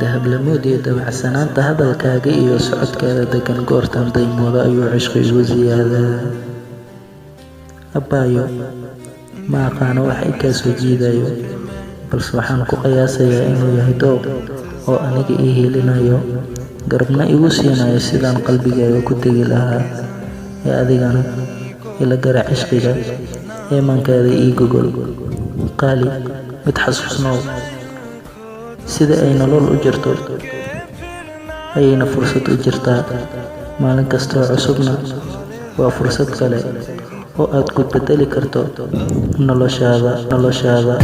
dahab la moodiyo dabacsanaanta hadalkaaga iyo socodkaada degan goortan daymooda ayuu cishqigu ziyaadaa. Abaayo, ma aqaano wax i kaa soo jiidayo, balse waxaan ku qiyaasayaa inuu yahay dooq oo aniga ii helinayo, garabna igu siinayo sidaan qalbigaaga ku tegi lahaa. Ee adigana ila garaac cishqiga, eemankaada ii gogol qaali, mid xasuusnow sida ay nolol u jirto ayayna fursad u jirtaa. Maalin kastoo cusubna waa fursad kale oo aad ku bedeli karto noloshaada.